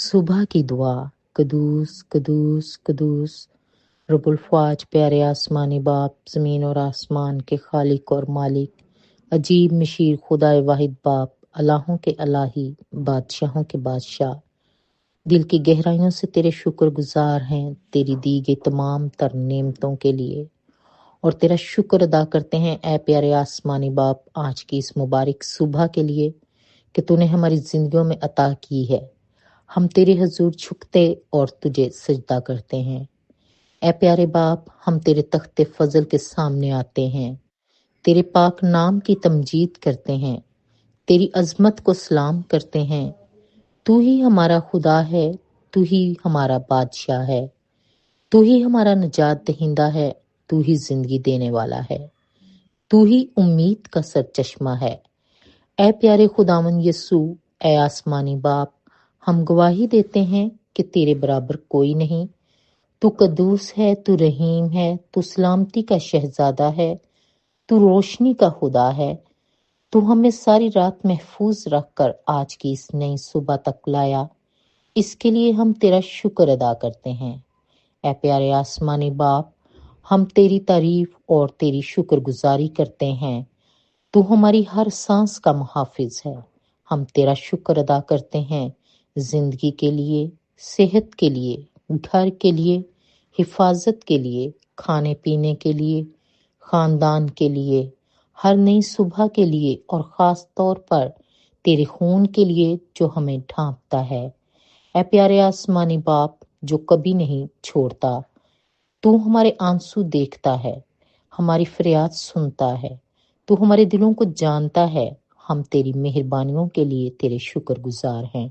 صبح کی دعا۔ قدوس قدوس قدوس رب الفواج، پیارے آسمانی باپ، زمین اور آسمان کے خالق اور مالک، عجیب مشیر خدا واحد باپ، الہوں کے الہی، بادشاہوں کے بادشاہ، دل کی گہرائیوں سے تیرے شکر گزار ہیں تیری دی گئی تمام تر نعمتوں کے لیے، اور تیرا شکر ادا کرتے ہیں اے پیارے آسمانی باپ آج کی اس مبارک صبح کے لیے کہ تو نے ہماری زندگیوں میں عطا کی ہے۔ ہم تیرے حضور جھکتے اور تجھے سجدہ کرتے ہیں۔ اے پیارے باپ، ہم تیرے تخت فضل کے سامنے آتے ہیں، تیرے پاک نام کی تمجید کرتے ہیں، تیری عظمت کو سلام کرتے ہیں۔ تو ہی ہمارا خدا ہے، تو ہی ہمارا بادشاہ ہے، تو ہی ہمارا نجات دہندہ ہے، تو ہی زندگی دینے والا ہے، تو ہی امید کا سرچشمہ ہے۔ اے پیارے خداوند یسوع، اے آسمانی باپ، ہم گواہی دیتے ہیں کہ تیرے برابر کوئی نہیں۔ تو قدوس ہے، تو رحیم ہے، تو سلامتی کا شہزادہ ہے، تو روشنی کا خدا ہے۔ تو ہمیں ساری رات محفوظ رکھ کر آج کی اس نئی صبح تک لایا، اس کے لیے ہم تیرا شکر ادا کرتے ہیں۔ اے پیارے آسمانی باپ، ہم تیری تعریف اور تیری شکر گزاری کرتے ہیں۔ تو ہماری ہر سانس کا محافظ ہے۔ ہم تیرا شکر ادا کرتے ہیں زندگی کے لیے، صحت کے لیے، گھر کے لیے، حفاظت کے لیے، کھانے پینے کے لیے، خاندان کے لیے، ہر نئی صبح کے لیے، اور خاص طور پر تیرے خون کے لیے جو ہمیں ڈھانپتا ہے۔ اے پیارے آسمانی باپ جو کبھی نہیں چھوڑتا، تو ہمارے آنسو دیکھتا ہے، ہماری فریاد سنتا ہے، تو ہمارے دلوں کو جانتا ہے۔ ہم تیری مہربانیوں کے لیے تیرے شکر گزار ہیں۔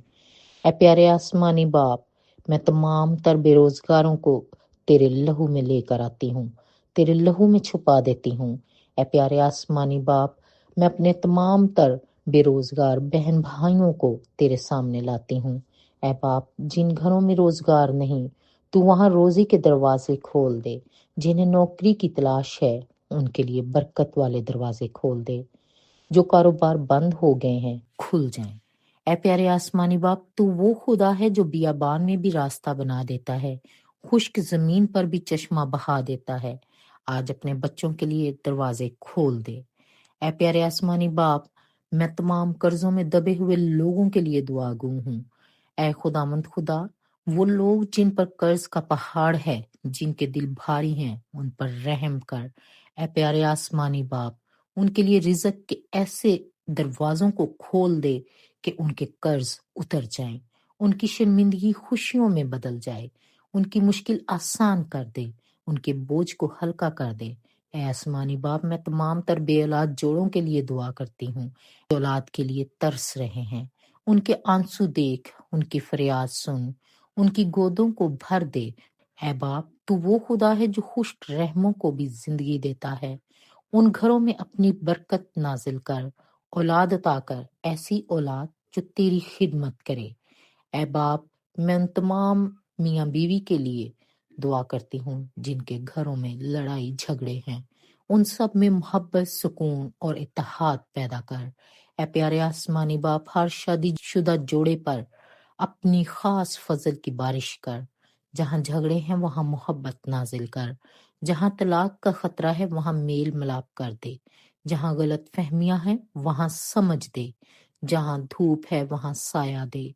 اے پیارے آسمانی باپ، میں تمام تر بے روزگاروں کو تیرے لہو میں لے کر آتی ہوں، تیرے لہو میں چھپا دیتی ہوں۔ اے پیارے آسمانی باپ، میں اپنے تمام تر بے روزگار بہن بھائیوں کو تیرے سامنے لاتی ہوں۔ اے باپ، جن گھروں میں روزگار نہیں، تو وہاں روزی کے دروازے کھول دے۔ جنہیں نوکری کی تلاش ہے، ان کے لیے برکت والے دروازے کھول دے۔ جو کاروبار بند ہو گئے ہیں، کھل جائیں۔ اے پیارے آسمانی باپ، تو وہ خدا ہے جو بیابان میں بھی راستہ بنا دیتا ہے، خشک زمین پر بھی چشمہ بہا دیتا ہے۔ آج اپنے بچوں کے لیے دروازے کھول دے۔ اے پیارے آسمانی باپ، میں تمام قرضوں میں دبے ہوئے لوگوں کے لیے دعا گو ہوں۔ اے خداوند خدا، وہ لوگ جن پر قرض کا پہاڑ ہے، جن کے دل بھاری ہیں، ان پر رحم کر۔ اے پیارے آسمانی باپ، ان کے لیے رزق کے ایسے دروازوں کو کھول دے کہ ان کے قرض اتر جائیں، ان کی شرمندگی خوشیوں میں بدل جائے، ان کی مشکل آسان کر دے، ان کے بوجھ کو ہلکا کر دے۔ اے آسمانی باپ، میں تمام تر بے اولاد جوڑوں کے لیے دعا کرتی ہوں، جو اولاد کے لیے ترس رہے ہیں۔ ان کے آنسو دیکھ، ان کی فریاد سن، ان کی گودوں کو بھر دے۔ اے باپ، تو وہ خدا ہے جو خشک رحموں کو بھی زندگی دیتا ہے۔ ان گھروں میں اپنی برکت نازل کر، اولاد عطا کر، ایسی اولاد جو تیری خدمت کرے۔ اے باپ، میں ان تمام میاں بیوی کے لیے دعا کرتی ہوں جن کے گھروں میں لڑائی جھگڑے ہیں، ان سب میں محبت، سکون اور اتحاد پیدا کر۔ اے پیارے آسمانی باپ، ہر شادی شدہ جوڑے پر اپنی خاص فضل کی بارش کر۔ جہاں جھگڑے ہیں وہاں محبت نازل کر، جہاں طلاق کا خطرہ ہے وہاں میل ملاپ کر دے، جہاں غلط فہمیاں ہیں وہاں سمجھ دے، جہاں دھوپ ہے وہاں سایہ دے،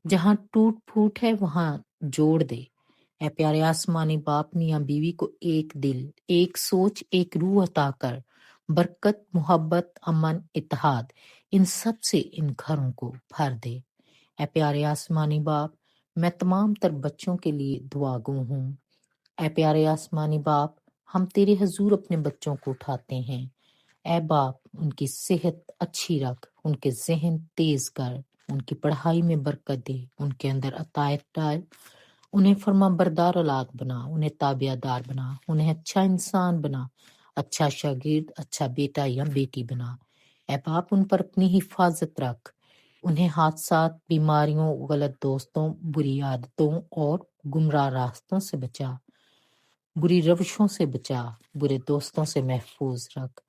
جہاں ٹوٹ پھوٹ ہے وہاں جوڑ دے۔ اے پیارے آسمانی باپ، میاں بیوی کو ایک دل، ایک سوچ، ایک روح عطا کر۔ برکت، محبت، امن، اتحاد، ان سب سے ان گھروں کو بھر دے۔ اے پیارے آسمانی باپ، میں تمام تر بچوں کے لیے دعا گو ہوں۔ اے پیارے آسمانی باپ، ہم تیرے حضور اپنے بچوں کو اٹھاتے ہیں۔ اے باپ، ان کی صحت اچھی رکھ، ان کے ذہن تیز کر، ان کی پڑھائی میں برکت دے، ان کے اندر عطایت ڈال، انہیں فرما بردار اولاد بنا، انہیں تابع دار بنا، انہیں اچھا انسان بنا، اچھا شاگرد، اچھا بیٹا یا بیٹی بنا۔ اے باپ، ان پر اپنی حفاظت رکھ، انہیں حادثات، بیماریوں، غلط دوستوں، بری عادتوں اور گمراہ راستوں سے بچا، بری روشوں سے بچا، برے دوستوں سے محفوظ رکھ۔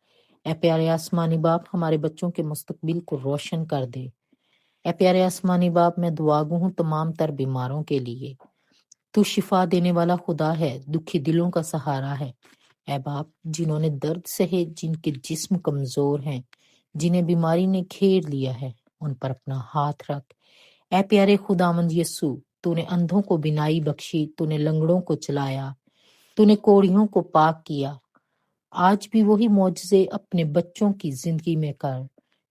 اے پیارے آسمانی باپ، ہمارے بچوں کے مستقبل کو روشن کر دے۔ اے پیارے آسمانی باپ، میں دعا گو ہوں تمام تر بیماروں کے لیے۔ تو شفا دینے والا خدا ہے، دکھی دلوں کا سہارا ہے۔ اے باپ، جنہوں نے درد سہے، جن کے جسم کمزور ہیں، جنہیں بیماری نے گھیر لیا ہے، ان پر اپنا ہاتھ رکھ۔ اے پیارے خداوند یسوع، تو نے اندھوں کو بینائی بخشی، تو نے لنگڑوں کو چلایا، تو نے کوڑیوں کو پاک کیا۔ آج بھی وہی معجزے اپنے بچوں کی زندگی میں کر،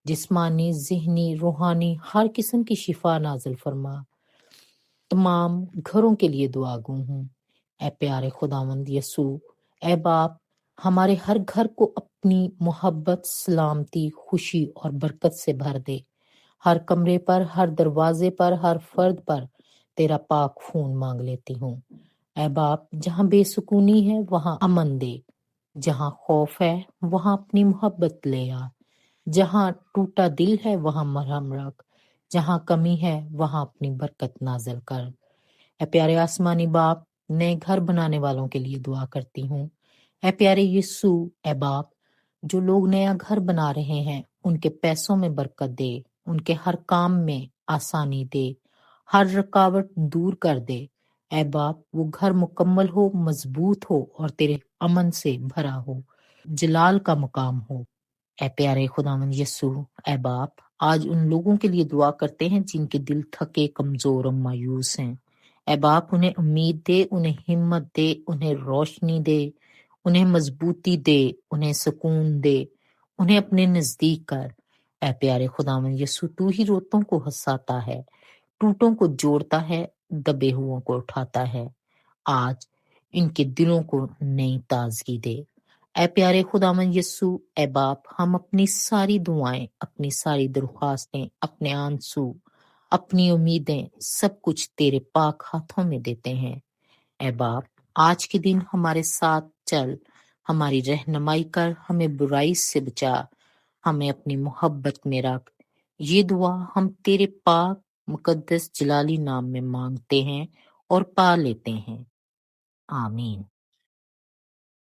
جسمانی، ذہنی، روحانی، ہر قسم کی شفا نازل فرما۔ تمام گھروں کے لیے دعا گو ہوں۔ اے پیارے خداوند یسوع، اے باپ، ہمارے ہر گھر کو اپنی محبت، سلامتی، خوشی اور برکت سے بھر دے۔ ہر کمرے پر، ہر دروازے پر، ہر فرد پر تیرا پاک خون مانگ لیتی ہوں۔ اے باپ، جہاں بے سکونی ہے وہاں امن دے، جہاں خوف ہے وہاں اپنی محبت لے آ، جہاں ٹوٹا دل ہے وہاں مرہم رکھ، جہاں کمی ہے وہاں اپنی برکت نازل کر۔ اے پیارے آسمانی باپ، نئے گھر بنانے والوں کے لیے دعا کرتی ہوں۔ اے پیارے یسوع، اے باپ، جو لوگ نیا گھر بنا رہے ہیں ان کے پیسوں میں برکت دے، ان کے ہر کام میں آسانی دے، ہر رکاوٹ دور کر دے۔ اے باپ، وہ گھر مکمل ہو، مضبوط ہو اور تیرے امن سے بھرا ہو، جلال کا مقام ہو۔ اے پیارے خداوند یسوع، اے باپ، آج ان لوگوں کے لیے دعا کرتے ہیں جن کے دل تھکے، کمزور اور مایوس ہیں۔ اے باپ، انہیں امید دے، انہیں ہمت دے، انہیں روشنی دے، انہیں مضبوطی دے، انہیں سکون دے، انہیں اپنے نزدیک کر۔ اے پیارے خداوند یسوع، تو ہی روتوں کو ہنساتا ہے، ٹوٹوں کو جوڑتا ہے، دبے ہوئوں کو اٹھاتا ہے۔ آج ان کے دلوں کو نئی تازگی دے۔ اے پیارے خداوند یسوع، اے باپ، ہم اپنی ساری دعائیں، اپنی ساری درخواستیں، اپنے آنسو، اپنی امیدیں، سب کچھ تیرے پاک ہاتھوں میں دیتے ہیں۔ اے باپ، آج کے دن ہمارے ساتھ چل، ہماری رہنمائی کر، ہمیں برائی سے بچا، ہمیں اپنی محبت میں رکھ۔ یہ دعا ہم تیرے پاک مقدس جلالی نام میں مانگتے ہیں اور پا لیتے ہیں، آمین۔